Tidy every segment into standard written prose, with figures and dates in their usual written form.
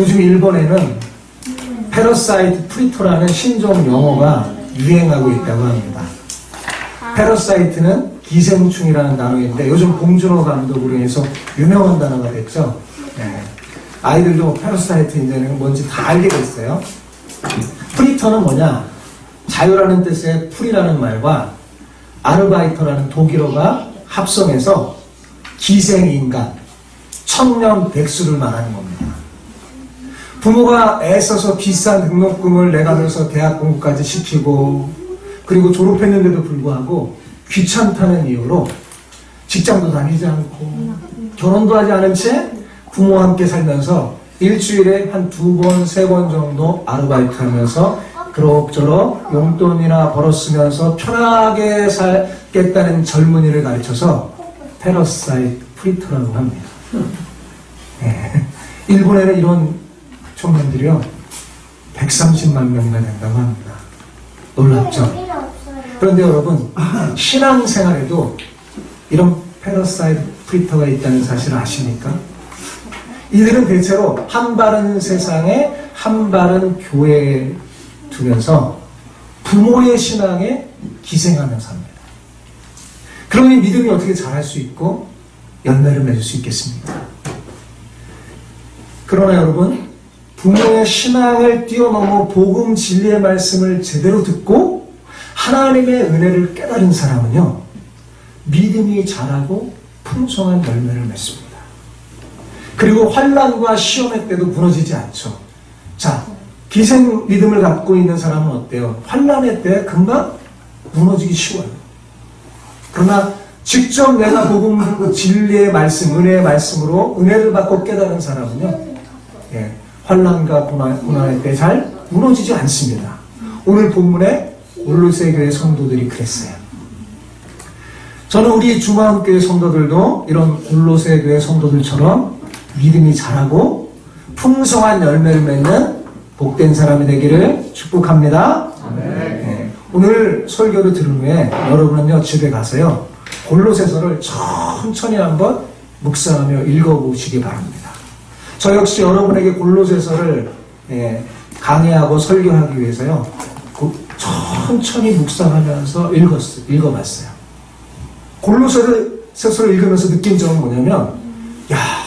요즘 일본에는 패러사이트 프리터라는 신종 용어가 유행하고 있다고 합니다. 패러사이트는 기생충이라는 단어인데 요즘 봉준호 감독으로 해서 유명한 단어가 됐죠. 네. 아이들도 패러사이트 이제는 뭔지 다 알게 됐어요. 프리터는 뭐냐? 자유라는 뜻의 풀이라는 말과 아르바이터라는 독일어가 합성해서 기생인간, 천년백수를 말하는 겁니다. 부모가 애써서 비싼 등록금을 내가면서 대학 공부까지 시키고 그리고 졸업했는데도 불구하고 귀찮다는 이유로 직장도 다니지 않고 결혼도 하지 않은 채 부모와 함께 살면서 일주일에 한 2번, 3번 정도 아르바이트 하면서 그럭저럭 용돈이나 벌었으면서 편하게 살겠다는 젊은이를 가르쳐서 패러사이트 프리터라고 합니다. 네. 일본에는 이런 청년들이요 130만 명이나 된다고 합니다. 놀랍죠? 그런데 여러분 신앙생활에도 이런 패러사이트 프리터가 있다는 사실을 아십니까? 이들은 대체로 한 바른 세상에 한 바른 교회에 두면서 부모의 신앙에 기생하며 삽니다. 그러니 믿음이 어떻게 자랄 수 있고 열매를 맺을 수 있겠습니까? 그러나 여러분 부모의 신앙을 뛰어넘어 복음 진리의 말씀을 제대로 듣고 하나님의 은혜를 깨달은 사람은요 믿음이 자라고 풍성한 열매를 맺습니다. 그리고 환난과 시험의 때도 무너지지 않죠. 자, 기생 믿음을 갖고 있는 사람은 어때요? 환난의 때 금방 무너지기 쉬워요. 그러나 직접 내가 복음 진리의 말씀, 은혜의 말씀으로 은혜를 받고 깨달은 사람은요 환난과 고난의 때 잘 무너지지 않습니다. 오늘 본문에 골로새 교회 성도들이 그랬어요. 저는 우리 주마음교회 성도들도 이런 골로새 교회 성도들처럼 믿음이 자라고 풍성한 열매를 맺는 복된 사람이 되기를 축복합니다. 네. 오늘 설교를 들은 후에 여러분은요 집에 가서요 골로새서를 천천히 한번 묵상하며 읽어보시기 바랍니다. 저 역시 여러분에게 골로새서를 강의하고 설교하기 위해서요 천천히 묵상하면서 읽어봤어요. 골로새서를 읽으면서 느낀 점은 뭐냐면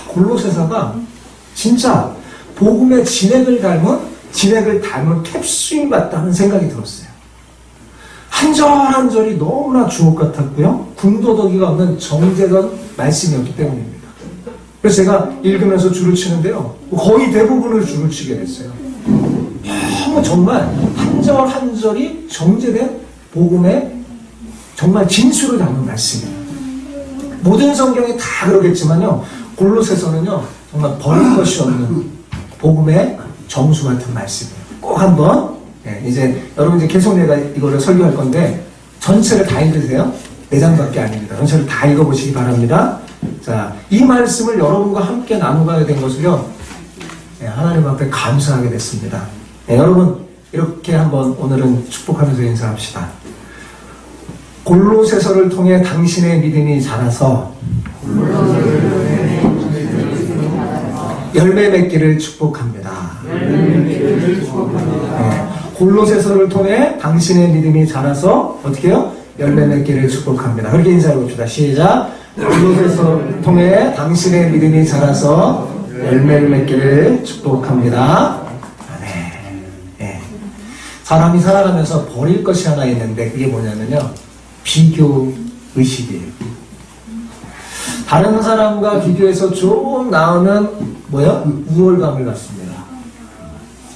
골로새서가 진짜 복음의 진액을 닮은 캡슐 같다는 생각이 들었어요. 한 절 한 절이 너무나 주옥 같았고요 군더더기가 없는 정제된 말씀이었기 때문입니다. 그래서 제가 읽으면서 줄을 치는데요 거의 대부분을 줄을 치게 됐어요. 정말 한 절 한 절이 정제된 복음의 정말 진수를 담은 말씀이에요. 모든 성경이 다 그러겠지만요 골로새서는요 정말 버릴 것이 없는 복음의 정수 같은 말씀이에요. 꼭 한번 이제 여러분 이제 계속 내가 이거를 설교할 건데 전체를 다 읽으세요. 4장밖에 아닙니다. 전체를 다 읽어보시기 바랍니다. 자, 이 말씀을 여러분과 함께 나누게 된 것을요 하나님 앞에 감사하게 됐습니다. 여러분 이렇게 한번 오늘은 축복하면서 인사합시다. 골로새서를 통해 당신의 믿음이 자라서 열매 맺기를 축복합니다. 골로새서를 통해 당신의 믿음이 자라서 어떻게 해요? 열매 맺기를 축복합니다. 그렇게 인사해 봅시다. 시작. 골로새서를 통해 당신의 믿음이 자라서 열매를 맺기를 축복합니다. 네. 사람이 살아가면서 버릴 것이 하나 있는데 그게 뭐냐면요 비교 의식이에요. 다른 사람과 비교해서 좀 나으면 우월감을 갖습니다.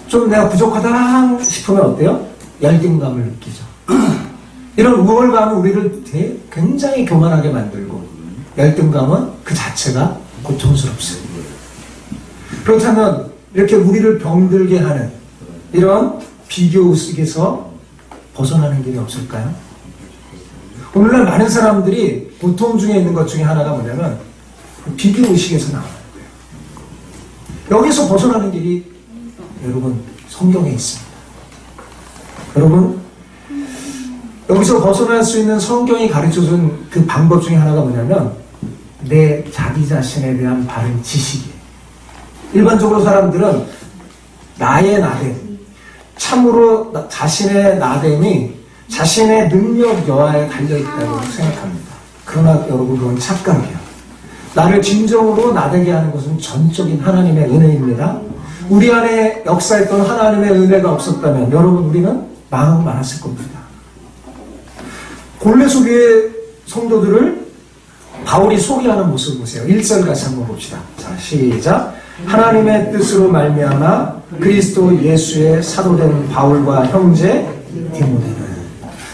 좀 내가 부족하다 싶으면 어때요? 열등감을 느끼죠. 이런 우월감은 우리를 굉장히 교만하게 만들고 열등감은 그 자체가 고통스럽습니다. 그렇다면 이렇게 우리를 병들게 하는 이런 비교 의식에서 벗어나는 길이 없을까요? 오늘날 많은 사람들이 고통 중에 있는 것 중에 하나가 뭐냐면 비교 의식에서 나와요. 여기서 벗어나는 길이 여러분 성경에 있습니다. 여러분 여기서 벗어날 수 있는 성경이 가르쳐준 그 방법 중에 하나가 뭐냐면 내 자기 자신에 대한 바른 지식이에요. 일반적으로 사람들은 나의 나됨, 참으로 자신의 나됨이 자신의 능력 여하에 달려있다고 생각합니다. 그러나 여러분, 그건 착각이에요. 나를 진정으로 나되게 하는 것은 전적인 하나님의 은혜입니다. 우리 안에 역사했던 하나님의 은혜가 없었다면 여러분, 우리는 망하고 말았을 겁니다. 골로새 교회 성도들을 바울이 소개하는 모습을 보세요. 1절 같이 한번 봅시다. 자, 시작. 하나님의 뜻으로 말미암아 그리스도 예수의 사도된 바울과 형제 디모데는.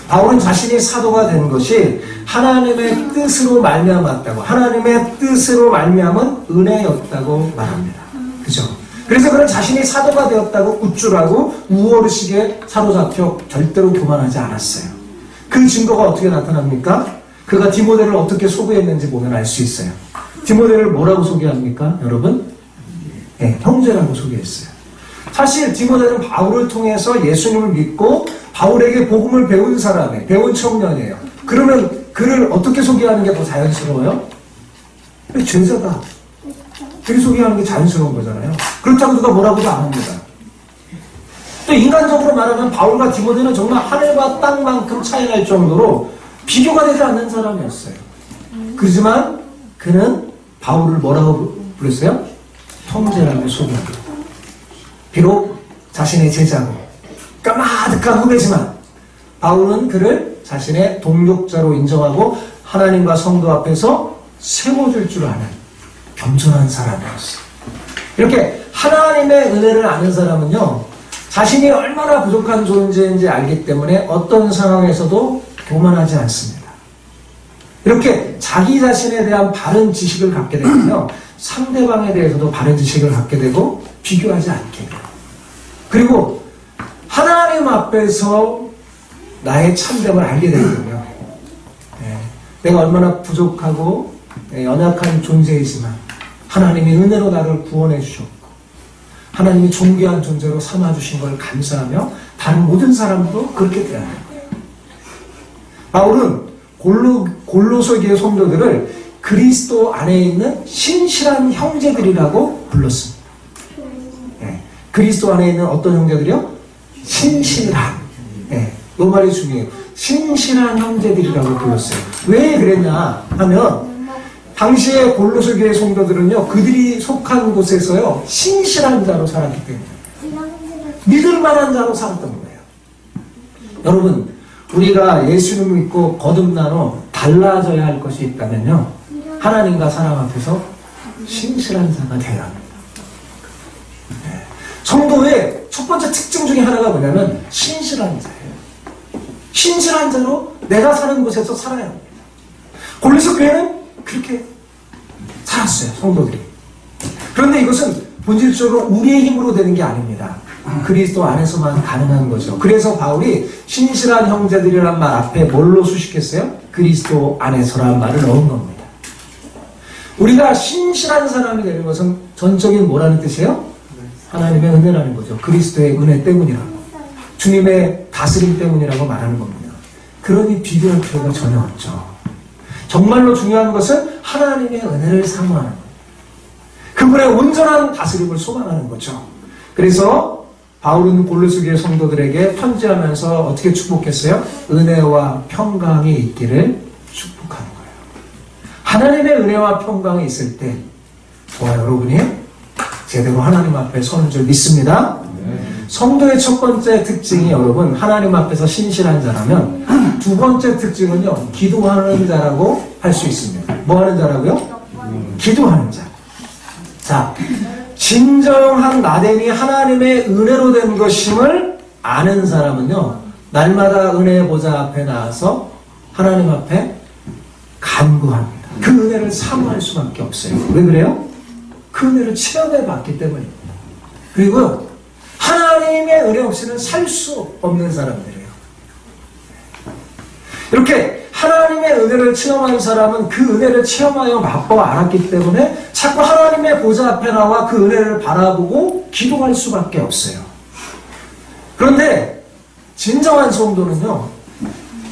바울은 자신이 사도가 된 것이 하나님의 뜻으로 말미암았다고, 하나님의 뜻으로 말미암은 은혜였다고 말합니다. 그죠? 그래서 그는 자신이 사도가 되었다고 우쭐하고 우월의식에 사로잡혀 절대로 교만하지 않았어요. 그 증거가 어떻게 나타납니까? 그가 디모데를 어떻게 소개했는지 보면 알 수 있어요. 디모데를 뭐라고 소개합니까? 여러분? 네, 형제라고 소개했어요. 사실 디모데는 바울을 통해서 예수님을 믿고 바울에게 복음을 배운 사람이에요. 배운 청년이에요. 그러면 그를 어떻게 소개하는 게 더 자연스러워요? 제자다. 그렇게 소개하는 게 자연스러운 거잖아요. 그렇다고 누가 뭐라고도 안 합니다. 또 인간적으로 말하면 바울과 디모데는 정말 하늘과 땅만큼 차이 날 정도로 비교가 되지 않는 사람이었어요. 그렇지만 그는 바울을 뭐라고 부르세요? 형제라고 소개합니다. 비록 자신의 제자고 까마득한 후배지만 바울은 그를 자신의 동력자로 인정하고 하나님과 성도 앞에서 세워줄 줄 아는 겸손한 사람이었어요. 이렇게 하나님의 은혜를 아는 사람은요, 자신이 얼마나 부족한 존재인지 알기 때문에 어떤 상황에서도 교만하지 않습니다. 이렇게 자기 자신에 대한 바른 지식을 갖게 되면요, 상대방에 대해서도 바른 지식을 갖게 되고 비교하지 않게 돼요. 그리고 하나님 앞에서 나의 참됨을 알게 되거든요. 내가 얼마나 부족하고 연약한 존재이지만 하나님이 은혜로 나를 구원해 주셨고 하나님이 존귀한 존재로 삼아주신 걸 감사하며 다른 모든 사람도 그렇게 대하는 거예요. 바울은 골로새 교회 성도들을 그리스도 안에 있는 신실한 형제들이라고 불렀습니다. 그리스도 안에 있는 어떤 형제들이요? 신실한. 이 말이 중요해요. 신실한 형제들이라고 불렀어요. 왜 그랬냐 하면 당시에 골로새 교회 성도들은요, 그들이 속한 곳에서요, 신실한 자로 살았기 때문에 믿을 만한 자로 살았던 거예요. 여러분, 우리가 예수님을 믿고 거듭나서 달라져야 할 것이 있다면요, 하나님과 사람 앞에서 신실한 자가 되어야 합니다. 성도의 첫 번째 특징 중에 하나가 뭐냐면 신실한 자예요. 신실한 자로 내가 사는 곳에서 살아야 합니다. 골로새 교회는 그렇게 살았어요, 성도들이. 그런데 이것은 본질적으로 우리의 힘으로 되는 게 아닙니다. 그리스도 안에서만 가능한 거죠. 그래서 바울이 신실한 형제들이란 말 앞에 뭘로 수식했어요? 그리스도 안에서란 말을 넣은 겁니다. 우리가 신실한 사람이 되는 것은 전적인 뭐라는 뜻이에요? 하나님의 은혜라는 거죠. 그리스도의 은혜 때문이라고. 주님의 다스림 때문이라고 말하는 겁니다. 그러니 비교할 필요가 전혀 없죠. 정말로 중요한 것은 하나님의 은혜를 사모하는 거예요. 그분의 온전한 다스림을 소망하는 거죠. 그래서 바울은 골로새 교회 성도들에게 편지하면서 어떻게 축복했어요? 은혜와 평강이 있기를 축복하는 거예요. 하나님의 은혜와 평강이 있을 때 저와 여러분이 제대로 하나님 앞에 서는 줄 믿습니다. 성도의 첫 번째 특징이 여러분 하나님 앞에서 신실한 자라면 두 번째 특징은요, 기도하는 자라고 할 수 있습니다. 뭐 하는 자라고요? 기도하는 자. 자, 진정한 나됨이 하나님의 은혜로 된 것임을 아는 사람은요, 날마다 은혜의 보좌 앞에 나와서 하나님 앞에 간구합니다. 그 은혜를 사모할 수밖에 없어요. 왜 그래요? 그 은혜를 체험해 봤기 때문입니다. 그리고 하나님의 은혜 없이는 살 수 없는 사람들이에요. 이렇게 하나님의 은혜를 체험한 사람은 그 은혜를 체험하여 맛보아 알았기 때문에 자꾸 하나님의 보좌 앞에 나와 그 은혜를 바라보고 기도할 수밖에 없어요. 그런데 진정한 성도는요,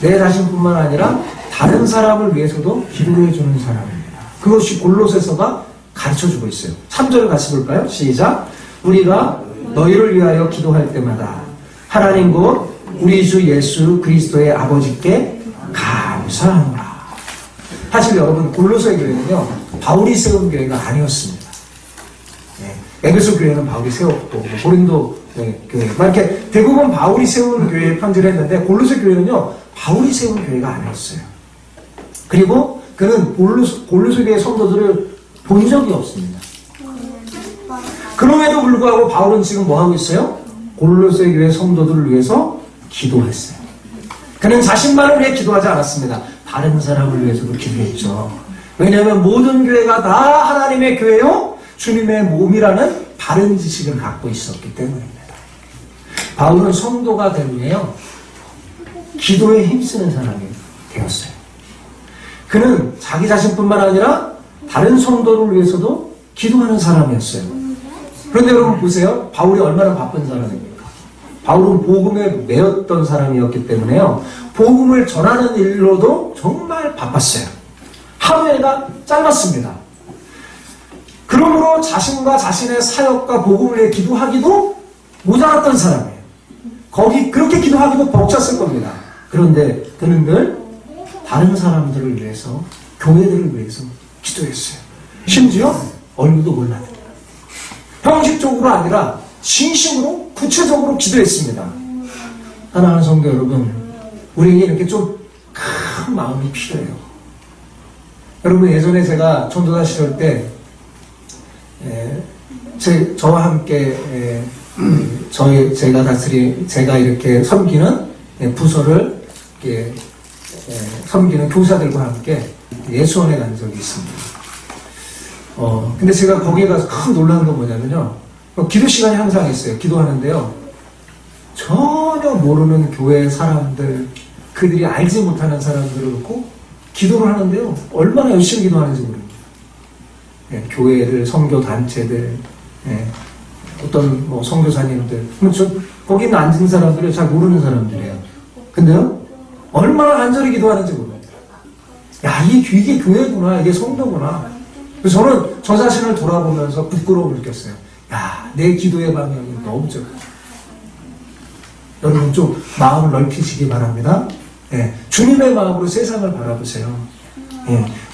내 자신뿐만 아니라 다른 사람을 위해서도 기도해 주는 사람입니다. 그것이 골로새서가 가르쳐주고 있어요. 3절을 같이 볼까요? 시작. 우리가 너희를 위하여 기도할 때마다 하나님 곧 우리 주 예수 그리스도의 아버지께 감사하노라. 사실 여러분, 골로새 교회는요, 바울이 세운 교회가 아니었습니다. 에베소 교회는 바울이 세웠고, 고린도 교회, 이렇게 대부분 바울이 세운 교회에 편지를 했는데, 골로새 교회는요, 바울이 세운 교회가 아니었어요. 그리고 그는 골로새 교회 성도들을 본 적이 없습니다. 그럼에도 불구하고 바울은 지금 뭐 하고 있어요? 골로새 교회 성도들을 위해서 기도했어요. 그는 자신만을 위해 기도하지 않았습니다. 다른 사람을 위해서도 기도했죠. 왜냐하면 모든 교회가 다 하나님의 교회요, 주님의 몸이라는 바른 지식을 갖고 있었기 때문입니다. 바울은 성도가 된 후에요, 기도에 힘쓰는 사람이 되었어요. 그는 자기 자신뿐만 아니라 다른 성도를 위해서도 기도하는 사람이었어요. 그런데 여러분 보세요. 바울이 얼마나 바쁜 사람입니까? 바울은 복음에 매였던 사람이었기 때문에요, 복음을 전하는 일로도 정말 바빴어요. 하루에가 짧았습니다. 그러므로 자신과 자신의 사역과 복음을 위해 기도하기도 모자랐던 사람이에요. 그렇게 기도하기도 벅찼을 겁니다. 그런데 그는 늘 다른 사람들을 위해서, 교회들을 위해서 기도했어요. 심지어 얼굴도 몰랐습니다. 형식적으로 아니라 진심으로 구체적으로 기도했습니다. 사랑하는 성도 여러분, 우리에게 이렇게 좀 큰 마음이 필요해요. 여러분, 예전에 제가 전도사 시절 때 저와 함께 제가 이렇게 섬기는 부서를 이렇게 섬기는 교사들과 함께 예수원에 간 적이 있습니다. 근데 제가 거기에 가서 큰 놀라는 건 뭐냐면요, 기도 시간이 항상 있어요. 기도하는데요, 전혀 모르는 교회 사람들, 그들이 알지 못하는 사람들을 놓고 기도를 하는데요, 얼마나 열심히 기도하는지 모릅니다. 교회들, 선교단체들, 어떤 뭐 선교사님들, 거기 앉은 사람들이 잘 모르는 사람들이에요. 근데요, 얼마나 간절히 기도하는지 모릅니다. 야, 이게 교회구나, 이게 성도구나. 그래서 저는 저 자신을 돌아보면서 부끄러움을 느꼈어요. 야, 내 기도의 방향이 너무 적다. 여러분 좀 마음을 넓히시기 바랍니다. 주님의 마음으로 세상을 바라보세요.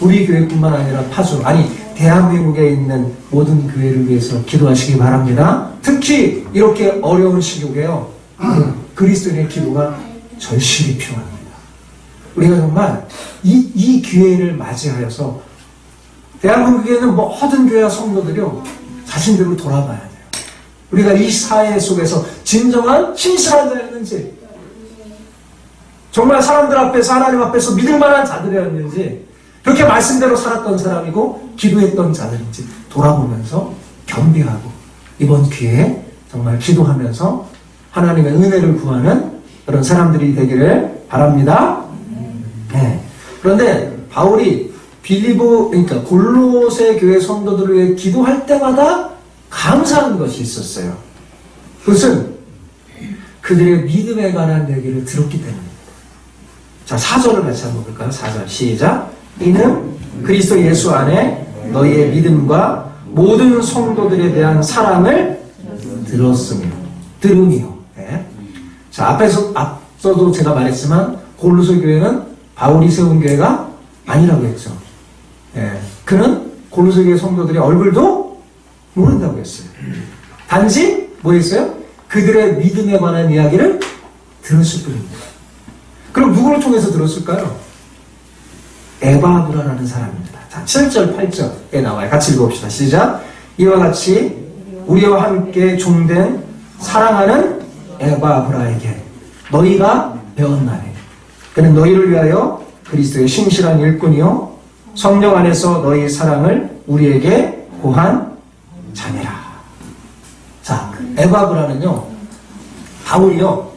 우리 교회뿐만 아니라 대한민국에 있는 모든 교회를 위해서 기도하시기 바랍니다. 특히 이렇게 어려운 시국에요, 그리스도인의 기도가 절실히 필요합니다. 우리가 정말 이 기회를 맞이하여서 대한민국에 있는 모든 교회와 성도들이요, 자신들을 돌아봐야 돼요. 우리가 이 사회 속에서 진정한 신실한 자였는지, 정말 사람들 앞에서, 하나님 앞에서 믿을 만한 자들이었는지, 그렇게 말씀대로 살았던 사람이고 기도했던 자들인지 돌아보면서 겸비하고 이번 기회에 정말 기도하면서 하나님의 은혜를 구하는 그런 사람들이 되기를 바랍니다. 그런데 바울이 그러니까 골로새 교회 성도들을 위해 기도할 때마다 감사한 것이 있었어요. 그것은 그들의 믿음에 관한 얘기를 들었기 때문입니다. 자, 4절을 같이 한번 볼까요? 4절 시작. 이는 그리스도 예수 안에 너희의 믿음과 모든 성도들에 대한 사랑을 들으며. 자, 앞서도 제가 말했지만 골로새 교회는 바울이 세운 교회가 아니라고 했죠. 그는 골로새 교회 성도들의 얼굴도 모른다고 했어요. 단지 뭐 했어요? 그들의 믿음에 관한 이야기를 들었을 뿐입니다. 그럼 누구를 통해서 들었을까요? 에바브라라는 사람입니다. 자, 7절, 8절에 나와요. 같이 읽어봅시다. 시작. 이와 같이 우리와 함께 종된 사랑하는 에바브라에게 너희가 배웠나니 그는 너희를 위하여 그리스도의 신실한 일꾼이요 성령 안에서 너희의 사랑을 우리에게 고한 자매라. 자, 에바브라는요, 바울이요,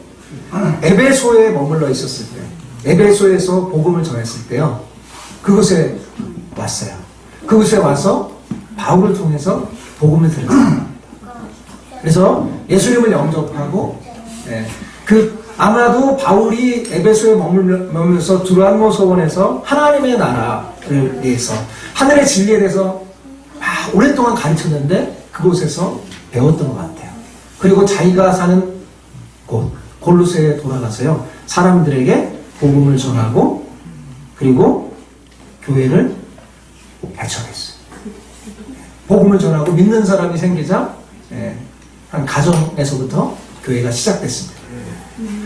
에베소에 머물러 있었을 때, 에베소에서 복음을 전했을 때요, 그곳에 왔어요. 그곳에 와서 바울을 통해서 복음을 들었어요. 그래서 예수님을 영접하고, 아마도 바울이 에베소에 머물면서 두란노 서원에서 하나님의 나라를 위해서, 하늘의 진리에 대해서 오랫동안 가르쳤는데 그곳에서 배웠던 것 같아요. 그리고 자기가 사는 곳 골로새에 돌아가서요 사람들에게 복음을 전하고 그리고 교회를 개척했어요. 복음을 전하고 믿는 사람이 생기자 한 가정에서부터 교회가 시작됐습니다.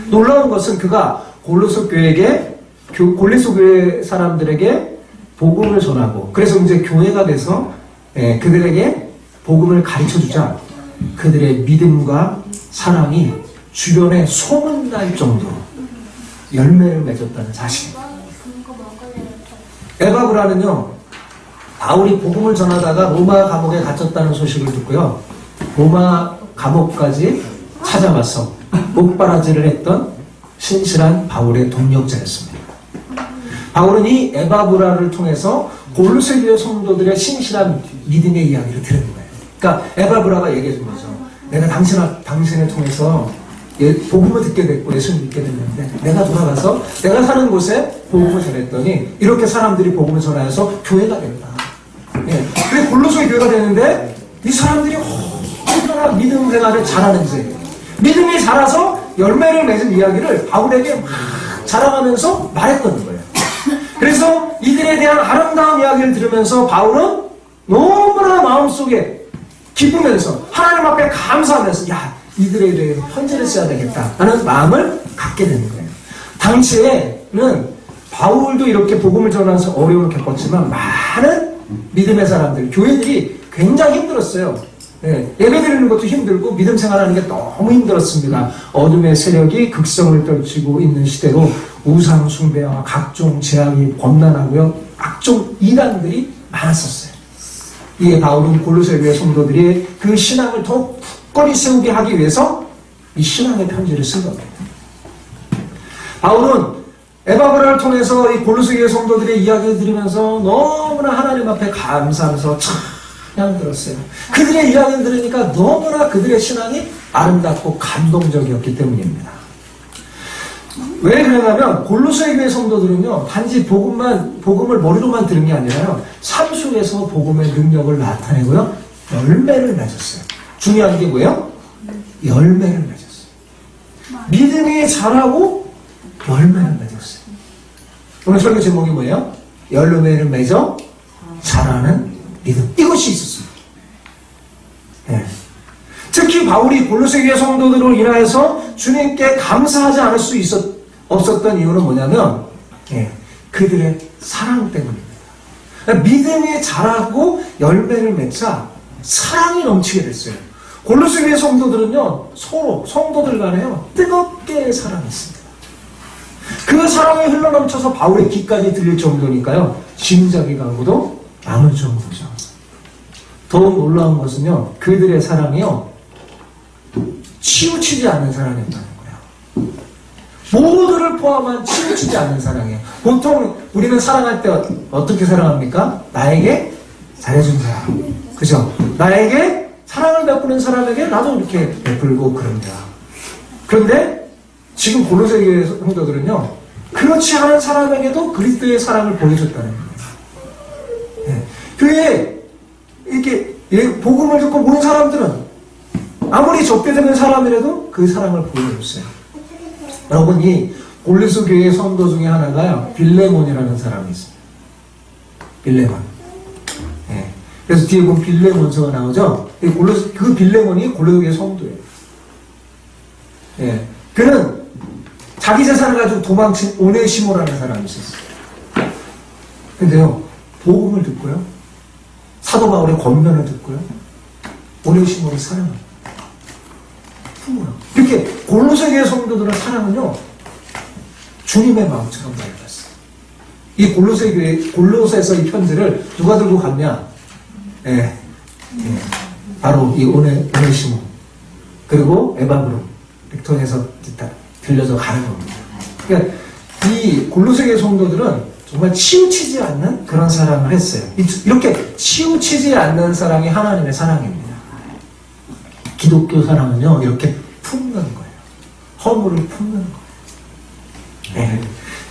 놀라운 것은 그가 골로새 교회에 골로새 교회 사람들에게 복음을 전하고 그래서 이제 교회가 돼서 그들에게 복음을 가르쳐주자 그들의 믿음과 사랑이 주변에 소문날 정도로 열매를 맺었다는 사실. 에바브라는요 바울이 복음을 전하다가 로마 감옥에 갇혔다는 소식을 듣고요 로마 감옥까지 찾아와서 목바라지를 했던 신실한 바울의 동력자였습니다. 바울은 이 에바브라를 통해서 골로새 교회 성도들의 신실한 믿음의 이야기를 들은 거예요. 그러니까 에바브라가 얘기해 준 거죠. 내가 당신을 통해서 복음을 듣게 됐고 예수를 믿게 됐는데 내가 돌아가서 내가 사는 곳에 복음을 전했더니 이렇게 사람들이 복음을 전하여서 교회가 된다. 그래 골로새 교회가 되는데 이 사람들이 얼마나 믿음 생활을 잘하는지 믿음이 자라서 열매를 맺은 이야기를 바울에게 막 자랑하면서 말했던 거예요. 그래서 이들에 대한 아름다운 이야기를 들으면서 바울은 너무나 마음속에 기쁘면서 하나님 앞에 감사하면서 야 이들에 대해 편지를 써야 되겠다 하는 마음을 갖게 되는 거예요. 당시에는 바울도 이렇게 복음을 전하면서 어려움을 겪었지만 많은 믿음의 사람들, 교회들이 굉장히 힘들었어요. 예배드리는 것도 힘들고 믿음 생활하는 게 너무 힘들었습니다. 어둠의 세력이 극성을 떨치고 있는 시대로 우상 숭배와 각종 제약이 범람하고요. 각종 이단들이 많았었어요. 이에 바울은 골로새 교회 성도들이 그 신앙을 더욱 굳건히 세우게 하기 위해서 이 신앙의 편지를 쓴 겁니다. 바울은 에바브라를 통해서 이 골로새 교회 성도들의 이야기를 들으면서 너무나 하나님 앞에 감사하면서 찬양 들었어요. 그들의 이야기를 들으니까 너무나 그들의 신앙이 아름답고 감동적이었기 때문입니다. 왜 그러냐면 골로새 교회 성도들은요 단지 복음을 머리로만 들은 게 아니라요 삶 속에서 복음의 능력을 나타내고요 열매를 맺었어요. 중요한 게 뭐예요? 열매를 맺었어요. 믿음이 자라고 열매를 맺었어요. 오늘 설교 제목이 뭐예요? 열매를 맺어 자라는 믿음. 이것이 있었습니다. 특히 바울이 골로새 교회 성도들을 인하여서 주님께 감사하지 않을 수 없었던 이유는 뭐냐면 그들의 사랑 때문입니다. 믿음이 자라고 열매를 맺자 사랑이 넘치게 됐어요. 골로새 교회 성도들은요 서로 성도들 간에요 뜨겁게 사랑했습니다. 그 사랑이 흘러넘쳐서 바울의 귀까지 들릴 정도니까요 짐작이 가고도 남을 정도죠. 더욱 놀라운 것은요 그들의 사랑이요 치우치지 않는 사랑이었다는 거예요. 모두를 포함한 치우치지 않는 사랑이에요. 보통 우리는 사랑할 때 어떻게 사랑합니까? 나에게 잘해준 사람, 그죠? 나에게 사랑을 베푸는 사람에게 나도 이렇게 베풀고 그럽니다. 그런데 지금 골로새 교회 성도들은요 그렇지 않은 사람에게도 그리스도의 사랑을 보여줬다는 거예요. 교회에 이렇게 복음을 듣고 모든 사람들은 아무리 적대되는 사람이라도 그 사랑을 보여줬어요. 여러분 이 골로새 교회 성도 중에 하나가요 빌레몬이라는 사람이 있어요. 빌레몬. 그래서 뒤에 보면 빌레몬서가 나오죠. 그 빌레몬이 골로새 교회 성도예요. 그는 자기 재산을 가지고 도망친 오네시모라는 사람이 있었어요. 근데요 복음을 듣고요 사도 바울의 권면을 듣고요 오네시모를 사랑합니다. 이렇게 골로새 교회 성도들의 사랑은요 주님의 마음처럼 밝았어요. 이 골로새에서 이 편지를 누가 들고 갔냐? 바로 이 오네시모 그리고 에바브로 빅톤에서 들려서 가는 겁니다. 그러니까 이 골로새 교회 성도들은 정말 치우치지 않는 그런 사랑을 했어요. 이렇게 치우치지 않는 사랑이 하나님의 사랑입니다. 기독교 사랑은요 이렇게 품는 거예요. 허물을 품는 거예요.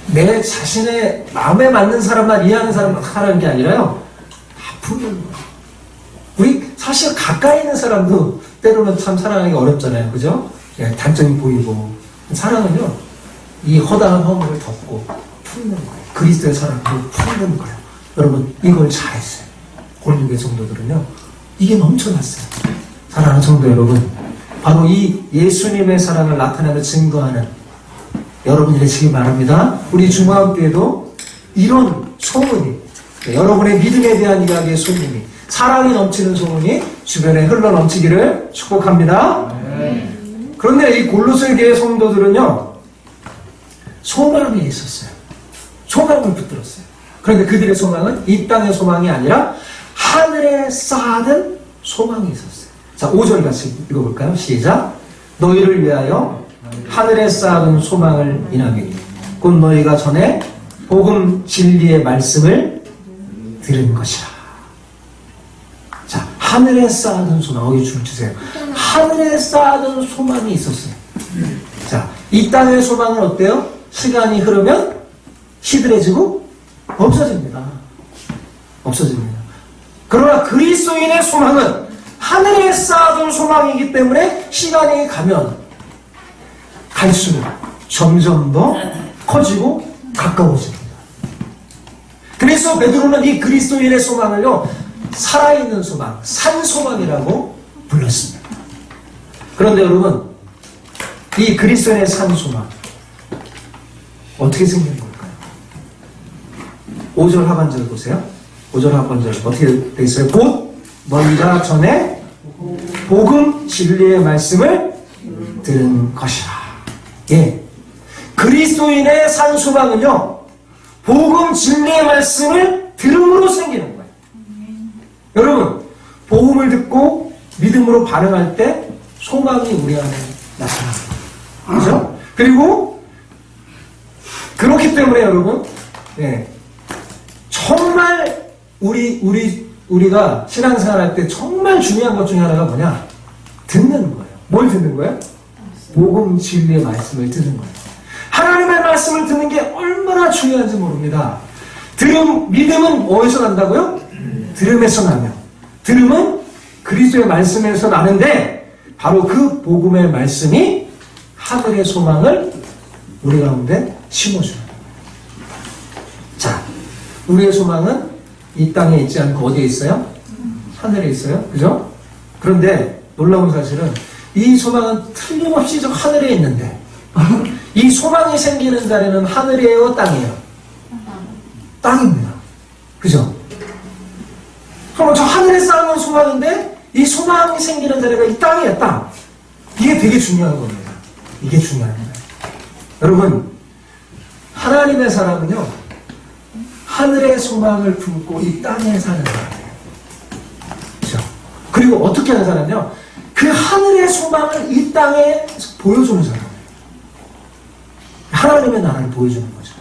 내 자신의 마음에 맞는 사람만 이해하는 사람만 하라는 게 아니라요 다 품는 거예요. 우리 사실 가까이 있는 사람도 때로는 참 사랑하기 어렵잖아요. 그죠? 예, 단점이 보이고. 사랑은요, 이 허다한 허물을 덮고 품는 거예요. 그리스도의 사랑을 품는 거예요. 여러분, 이걸 잘했어요. 골목의 성도들은요, 이게 넘쳐났어요. 사랑하는 성도 여러분, 바로 이 예수님의 사랑을 나타내며 증거하는 여러분이 되시기 바랍니다. 우리 중화교회도 이런 소문이, 여러분의 믿음에 대한 이야기의 소문이, 사랑이 넘치는 소문이 주변에 흘러 넘치기를 축복합니다. 그런데 이 골로새 교회 성도들은요, 소망이 있었어요. 소망을 붙들었어요. 그런데 그들의 소망은 이 땅의 소망이 아니라 하늘에 쌓아둔 소망이 있었어요. 자, 5절 같이 읽어볼까요? 시작. 너희를 위하여 하늘에 쌓아둔 소망을 인하기니 곧 너희가 전에 복음 진리의 말씀을 들은 것이라. 자, 하늘에 쌓아둔 소망, 여기 줄 주세요. 하늘에 쌓아둔 소망이 있었어요. 자, 이 땅의 소망은 어때요? 시간이 흐르면 시들해지고 없어집니다. 없어집니다. 그러나 그리스도인의 소망은 하늘에 쌓아둔 소망이기 때문에 시간이 가면 갈수록 점점 더 커지고 가까워집니다. 그래서 베드로는 이 그리스도인의 소망을요, 살아있는 소망, 산소망이라고 불렀습니다. 그런데 여러분, 이 그리스도인의 산소망 어떻게 생긴 걸까요? 5절 하반절 보세요. 5절 하반절 어떻게 되어 있어요? 곧 너희가 전에 복음 진리의 말씀을 들은 것이라. 예, 그리스도인의 산소망은요, 복음 진리의 말씀을 들음으로 생기는 거예요. 여러분, 복음을 듣고 믿음으로 반응할 때 소망이 우리 안에 나타납니다. 그렇죠? 그리고 그렇기 때문에 여러분, 예, 정말 우리가 신앙생활 할 때 정말 중요한 것 중에 하나가 뭐냐? 듣는 거예요. 뭘 듣는 거예요? 복음 진리의 말씀을 듣는 거예요. 하나님의 말씀을 듣는 게 얼마나 중요한지 모릅니다. 믿음은 어디서 난다고요? 들음에서 나며, 들음은 그리스도의 말씀에서 나는데, 바로 그 복음의 말씀이 하늘의 소망을 우리 가운데 심어줘요. 자, 우리의 소망은 이 땅에 있지 않고 어디에 있어요? 하늘에 있어요. 그죠? 그런데 놀라운 사실은 이 소망은 틀림없이 저 하늘에 있는데, 이 소망이 생기는 자리는 하늘이에요, 땅이에요? 땅입니다. 그죠? 그럼 저 하늘에 쌓은 소망인데 이 소망이 생기는 자리가 이 땅이에요, 땅. 이게 되게 중요한 겁니다. 이게 중요한 거예요. 여러분, 하나님의 사람은요, 하늘의 소망을 품고 이 땅에 사는 사람이에요. 그죠? 그리고 어떻게 하는 사람이요? 그 하늘의 소망을 이 땅에 보여주는 사람이에요. 하나님의 나라를 보여주는 거죠.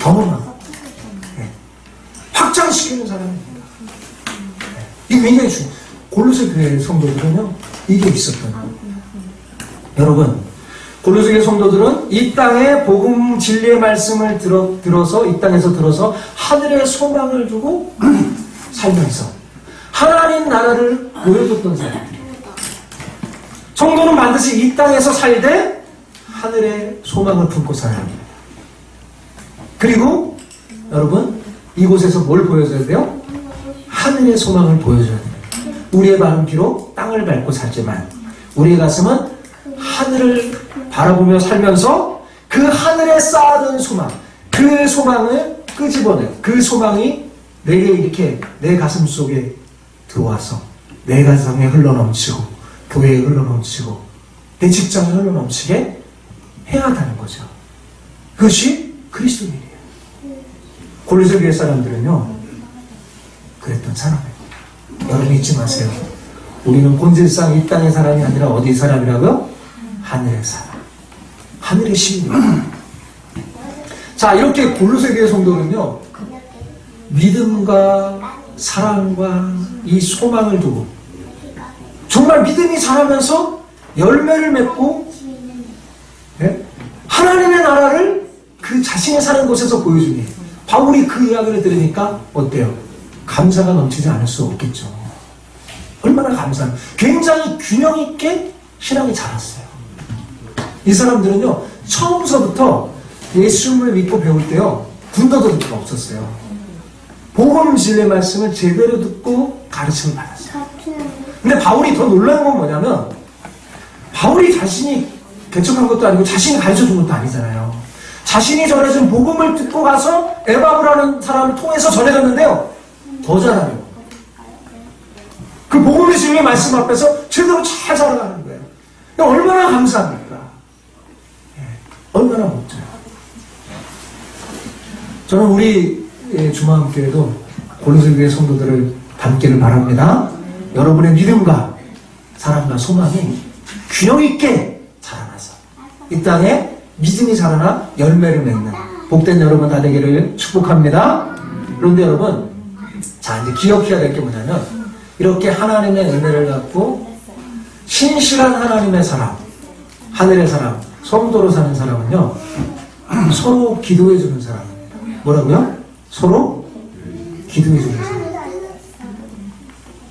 경험하고, 네. 확장시키는 사람입니다. 네. 이게 굉장히 중요해요. 골로새 교회 성도들은요, 이게 있었던 거예요. 여러분, 골로새 교회 성도들은 이 땅에 복음 진리의 말씀을 들어서, 이 땅에서 들어서 하늘의 소망을 두고 살면서 하나님 나라를 보여줬던 사람들이에요. 성도는 반드시 이 땅에서 살되 하늘의 소망을 품고 살아야 합니다. 그리고 여러분, 이곳에서 뭘 보여줘야 돼요? 하늘의 소망을 보여줘야 돼요. 우리의 마음 비록 땅을 밟고 살지만 우리의 가슴은 하늘을 바라보며 살면서 그 하늘에 쌓아둔 소망, 그 소망을 끄집어내, 그 소망이 내게 이렇게 내 가슴 속에 들어와서 내 가정에 흘러넘치고 교회에 흘러넘치고 내 직장에 흘러넘치게 해야 한다는 거죠. 그것이 그리스도인이에요. 골로새 교회 사람들은요, 그랬던 사람이에요. 여러분 잊지 마세요. 우리는 본질상 이 땅의 사람이 아니라 어디 사람이라고요? 하늘의 사람. 하늘의 시민이에요. 자, 이렇게 골로새 교회 성도는요, 믿음과 사랑과 이 소망을 두고 정말 믿음이 자라면서 열매를 맺고, 네? 하나님의 나라를 그 자신이 사는 곳에서 보여주니, 바울이 그 이야기를 들으니까 어때요? 감사가 넘치지 않을 수 없겠죠. 얼마나 감사해요. 굉장히 균형 있게 신앙이 자랐어요. 이 사람들은요, 처음서부터 예수님을 믿고 배울 때요, 군더더기가 없었어요. 복음 진리의 말씀을 제대로 듣고 가르침을 받았어요. 근데 바울이 더 놀라운 건 뭐냐면, 바울이 자신이 개척한 것도 아니고 자신이 가르쳐준 것도 아니잖아요. 자신이 전해준 복음을 듣고 가서 에바브라는 사람을 통해서 전해졌는데요, 더 잘하는 거예요. 그 복음의 진리의 말씀 앞에서 제대로 잘 자라가는 거예요. 얼마나 감사합니까? 얼마나 멋져요. 저는 우리 주마함교회도 골로새 교회 성도들을 닮기를 바랍니다. 여러분의 믿음과 사랑과 소망이 균형 있게 자라나서 이 땅에 믿음이 자라나 열매를 맺는 복된 여러분 다 되기를 축복합니다. 그런데 여러분, 자, 이제 기억해야 될 게 뭐냐면, 이렇게 하나님의 은혜를 갖고 신실한 하나님의 사람, 하늘의 사람, 성도로 사는 사람은요, 서로 기도해주는 사람입니다. 뭐라고요? 서로 기도해주는 사람.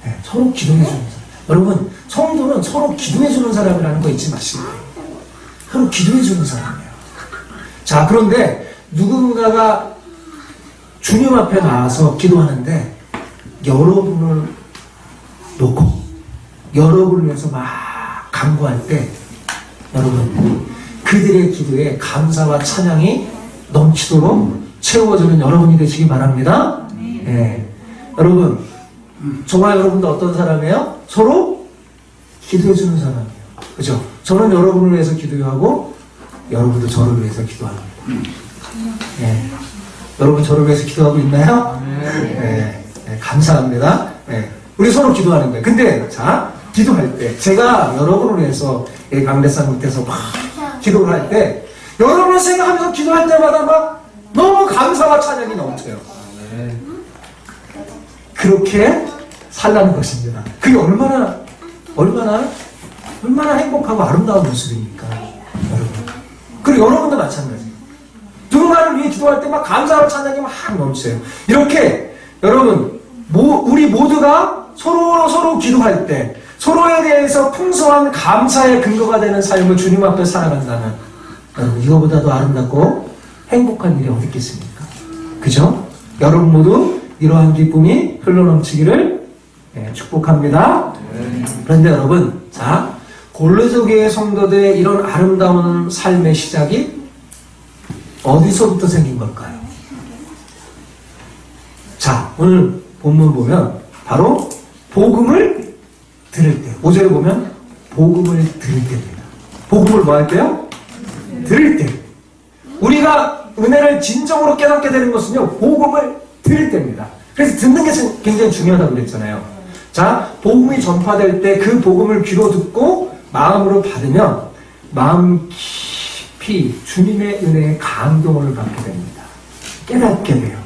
네, 서로 기도해주는 사람. 여러분, 성도는 서로 기도해주는 사람이라는 거 잊지 마시고, 서로 기도해주는 사람이에요. 자, 그런데 누군가가 주님 앞에 나와서 기도하는데 여러분을 놓고 여러분을 위해서 막 간구할 때, 여러분, 그들의 기도에 감사와 찬양이 넘치도록 채워주는 여러분이 되시기 바랍니다. 네. 여러분, 저와 여러분도 어떤 사람이에요? 서로 기도해주는 사람이에요. 그죠? 저는 여러분을 위해서 기도하고 여러분도 저를 위해서 기도합니다. 네. 여러분 저를 위해서 기도하고 있나요? 네. 네. 감사합니다. 네. 우리 서로 기도하는 거예요. 근데 자, 기도할 때 제가 여러분을 위해서 강대상 밑에서 막 기도를 할 때 여러분을 생각하면서 기도할 때마다 막 너무 감사와 찬양이 넘쳐요. 그렇게 살라는 것입니다. 그게 얼마나 행복하고 아름다운 모습입니까, 여러분? 그리고 여러분도 마찬가지예요. 누군가를 위해 기도할 때 막 감사와 찬양이 막 넘쳐요. 이렇게 여러분, 우리 모두가 서로 기도할 때 서로에 대해서 풍성한 감사의 근거가 되는 삶을 주님 앞에 살아간다면, 여러분, 이거보다도 아름답고 행복한 일이 어디 있겠습니까? 그죠? 여러분 모두 이러한 기쁨이 흘러넘치기를 축복합니다. 그런데 여러분, 자, 골로새 교회 성도들의 이런 아름다운 삶의 시작이 어디서부터 생긴 걸까요? 자, 오늘 본문 보면 바로 복음을 들을 때, 5절을 보면 복음을 들을 때입니다. 복음을 뭐 할 때요? 들을 때. 우리가 은혜를 진정으로 깨닫게 되는 것은요, 복음을 들을 때입니다. 그래서 듣는 게 굉장히 중요하다고 그랬잖아요. 자, 복음이 전파될 때 그 복음을 귀로 듣고 마음으로 받으면 마음 깊이 주님의 은혜에 감동을 받게 됩니다. 깨닫게 돼요.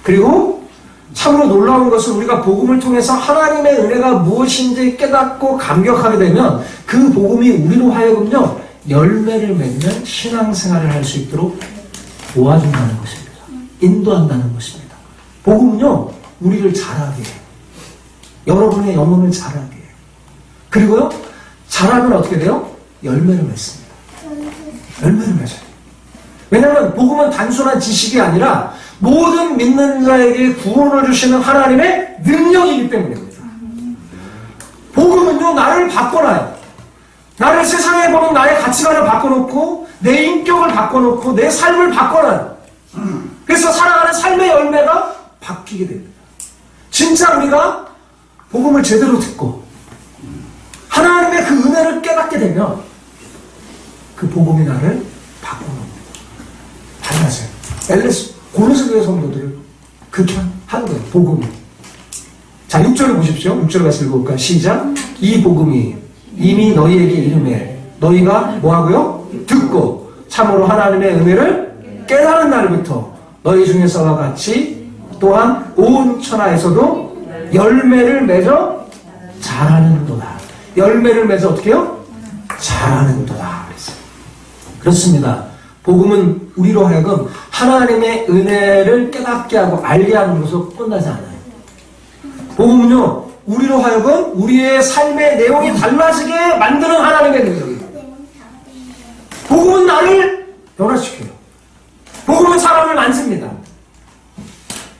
그리고 참으로 놀라운 것은 우리가 복음을 통해서 하나님의 은혜가 무엇인지 깨닫고 감격하게 되면 그 복음이 우리로 하여금요, 열매를 맺는 신앙생활을 할 수 있도록 도와준다는 것입니다. 인도한다는 것입니다. 복음은요, 우리를 자라게 해요. 여러분의 영혼을 자라게 해요. 그리고요, 자라면 어떻게 돼요? 열매를 맺습니다. 열매를 맺어요. 왜냐하면 복음은 단순한 지식이 아니라 모든 믿는 자에게 구원을 주시는 하나님의 능력이기 때문입니다. 복음은요, 나를 바꿔놔요. 나를 세상에 보는 나의 가치관을 바꿔놓고 내 인격을 바꿔놓고 내 삶을 바꿔놔요. 그래서 살아가는 삶의 열매가 바뀌게 됩니다. 진짜 우리가 복음을 제대로 듣고 하나님의 그 은혜를 깨닫게 되면 그 복음이 나를 바꿔놓습니다. 달라져요. 골로새 교회 성도들을 그렇게 하는 거예요. 복음이. 자, 6절을 보십시오. 6절 같이 읽어볼까요? 시작. 이 복음이 이미 너희에게 이르매 너희가 뭐하고요? 듣고 참으로 하나님의 은혜를 깨달은 날부터 너희 중에서와 같이 또한 온 천하에서도 열매를 맺어 자라는도다. 열매를 맺어 어떻게 해요? 자라는도다. 그렇습니다. 복음은 우리로 하여금 하나님의 은혜를 깨닫게 하고 알게 하는 것으로 끝나지 않아요. 복음은요, 우리로 하여금 우리의 삶의 내용이 달라지게 만드는 하나님의 능력입니다. 복음은 나를 변화시켜요. 복음은 사람을 만집니다.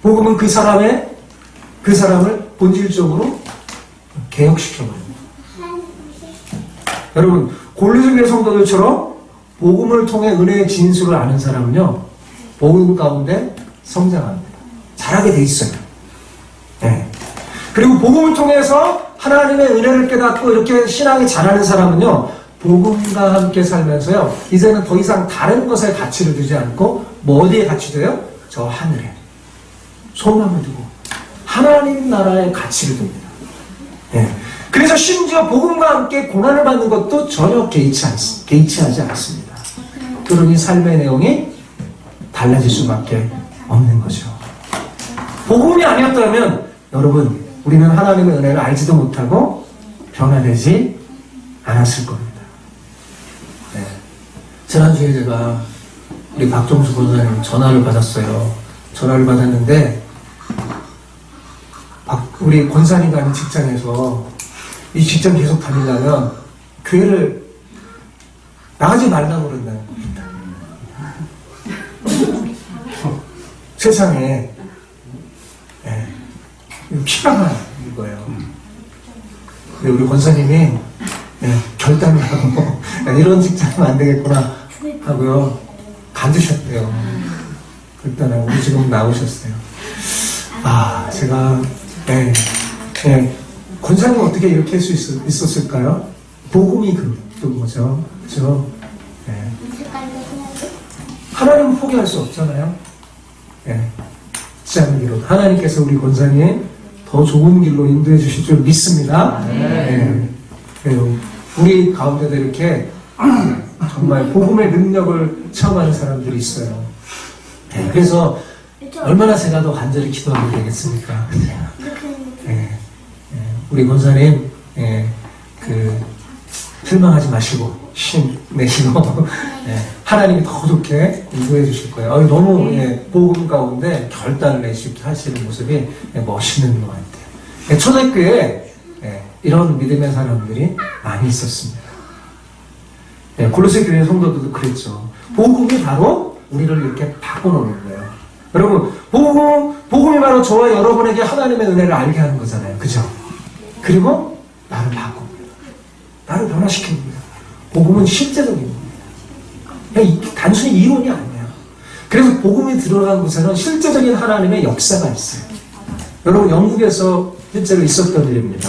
복음은 그 사람을 본질적으로 개혁시켜버립니다. 여러분, 골로새 교회 성도들처럼 복음을 통해 은혜의 진수를 아는 사람은요, 복음 가운데 성장합니다. 잘하게 돼 있어요. 네. 그리고 복음을 통해서 하나님의 은혜를 깨닫고 이렇게 신앙이 자라는 사람은요, 복음과 함께 살면서요, 이제는 더 이상 다른 것에 가치를 두지 않고, 뭐 어디에 가치 둬요? 저 하늘에. 소망을 두고, 하나님 나라의 가치를 둡니다. 네. 그래서 심지어 복음과 함께 고난을 받는 것도 전혀 개의치하지 않습니다. 그러니 삶의 내용이 달라질 수밖에 없는 거죠. 복음이 아니었다면 여러분, 우리는 하나님의 은혜를 알지도 못하고 변화되지 않았을 겁니다. 네. 지난주에 제가 우리 박종수 권사님 전화를 받았어요. 전화를 받았는데 우리 권사님 가는 직장에서 이 직장 계속 다니려면 교회를 나가지 말라고 그런다는 겁니다. 세상에 피가 이거예요. 근데 우리 권사님이 결단을 하고 이런 직장은 안 되겠구나 하고요, 간두셨대요. 결단하고 우리 지금 나오셨어요. 제가 권사님은 어떻게 이렇게 할 수 있었을까요? 복음이 그런 거죠. 그렇죠? 하나님은 포기할 수 없잖아요. 지지 않는 길로 하나님께서 우리 권사님 더 좋은 길로 인도해 주실 줄 믿습니다. 우리 가운데도 이렇게 정말 복음의 능력을 체험하는 사람들이 있어요. 그래서 얼마나 제가 더 간절히 기도하면 되겠습니까? 우리 권사님 실망하지 마시고 힘내시고 하나님이 더 좋게 인도해 주실 거예요. 너무 복음 가운데 결단을 내시게 하시는 모습이 멋있는 것 같아요. 초대교회에 이런 믿음의 사람들이 많이 있었습니다. 골로새 교회 성도들도 그랬죠. 복음이 바로 우리를 이렇게 바꿔놓는 거예요. 여러분, 복음이 바로 저와 여러분에게 하나님의 은혜를 알게 하는 거잖아요. 그죠? 그리고 나를 바꿉니다. 나를 변화시킵니다. 복음은 실제적인 겁니다. 그냥 단순히 이론이 아니에요. 그래서 복음이 들어간 곳에는 실제적인 하나님의 역사가 있어요. 여러분, 영국에서 실제로 있었던 일입니다.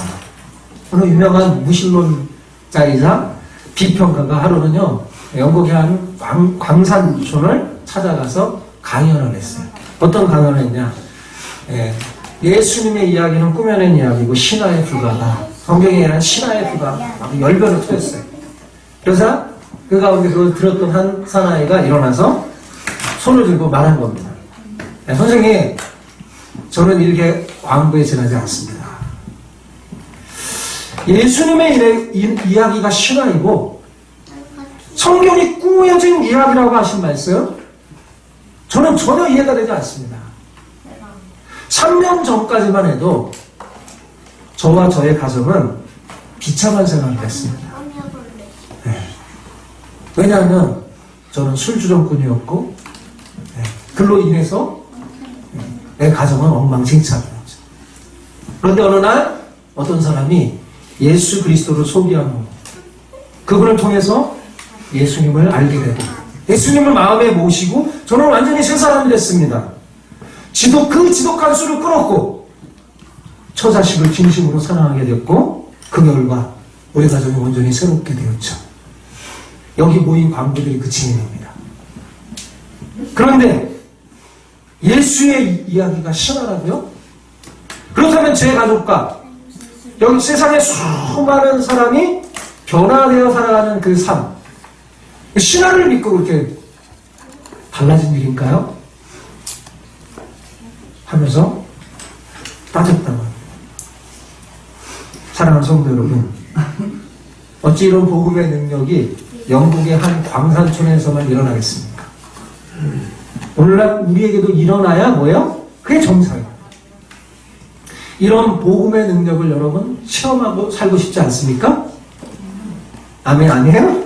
어느 유명한 무신론자이자 비평가가 하루는요, 영국의 한 광산촌을 찾아가서 강연을 했어요. 어떤 강연을 했냐? 예수님의 이야기는 꾸며낸 이야기고 신화에 불과하다. 성경에 의한 신화에 불과하다. 열변을 토했어요. 그래서 그 가운데 그걸 들었던 한 사나이가 일어나서 손을 들고 말한 겁니다. 선생님, 저는 일개 광부에 지나지 않습니다. 예수님의 이야기가 신화이고 성경이 꾸며진 이야기라고 하신 말씀, 저는 전혀 이해가 되지 않습니다. 3년 전까지만 해도 저와 저의 가정은 비참한 생활을 했습니다. 왜냐하면 저는 술주정꾼이었고 그로 인해서 내 가정은 엉망진창이었죠. 그런데 어느 날 어떤 사람이 예수 그리스도를 소개하고 그분을 통해서 예수님을 알게 되고 예수님을 마음에 모시고 저는 완전히 새 사람이 됐습니다. 그 지독한 술을 끊었고 처자식을 진심으로 사랑하게 됐고 그 결과 우리 가정이 온전히 새롭게 되었죠. 여기 모인 광부들이 그 증인입니다. 그런데 예수의 이야기가 신화라고요? 그렇다면 제 가족과 여기 세상에 수많은 사람이 변화되어 살아가는 그 삶, 신화를 믿고 그렇게 달라진 일인가요? 하면서 따졌다고 합니다. 사랑하는 성도 여러분, 어찌 이런 복음의 능력이 영국의 한 광산촌에서만 일어나겠습니까? 오늘날 우리에게도 일어나야 뭐예요? 그게 정상이에요. 이런 복음의 능력을 여러분 체험하고 살고 싶지 않습니까? 아멘 아니에요?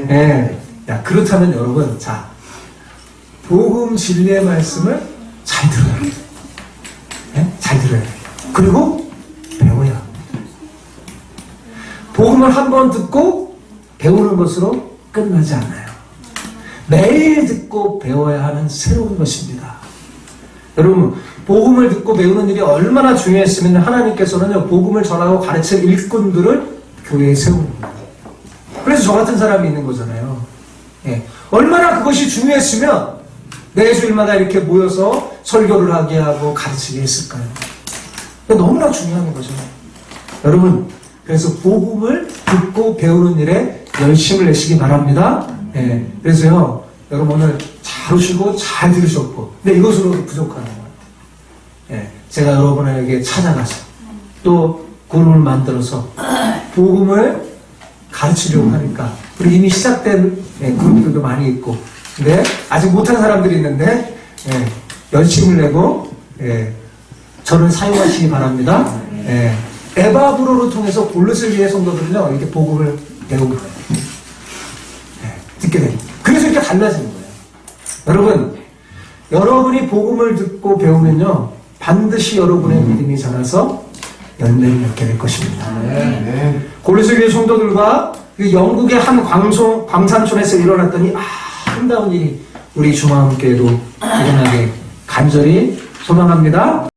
네. 야, 그렇다면 여러분, 자, 복음 진리의 말씀을 잘 들어야 합니다. 네? 잘 들어야 돼요. 그리고 배워야 합니다. 복음을 한 번 듣고 배우는 것으로 끝나지 않아요. 매일 듣고 배워야 하는 새로운 것입니다. 여러분, 복음을 듣고 배우는 일이 얼마나 중요했으면 하나님께서는요, 복음을 전하고 가르칠 일꾼들을 교회에 세우는 겁니다. 그래서 저 같은 사람이 있는 거잖아요. 예. 얼마나 그것이 중요했으면 매주일마다 이렇게 모여서 설교를 하게 하고 가르치게 했을까요? 너무나 중요한 거죠. 여러분, 그래서 복음을 듣고 배우는 일에 열심을 내시기 바랍니다. 예. 그래서요, 여러분 오늘 잘 오시고 잘 들으셨고, 근데 이것으로도 부족한 것 같아요. 예. 제가 여러분에게 찾아가서 또 그룹을 만들어서 복음을 가르치려고 하니까, 그리고 이미 시작된 그룹들도 많이 있고, 근데 아직 못한 사람들이 있는데, 열심을 내고, 저를 사용하시기 바랍니다. 에바브로를 통해서 골로새 교회 성도들은요, 이렇게 복음을 배우는 거예요. 듣게 됩니다. 그래서 이렇게 달라지는 거예요. 여러분, 여러분이 복음을 듣고 배우면요, 반드시 여러분의 믿음이 자라서 열매를 맺게 될 것입니다. 골로새 교회 성도들과 그 영국의 한 광산촌에서 일어났더니 아름다운 일이 우리 중앙교회도 일어나게 간절히 소망합니다.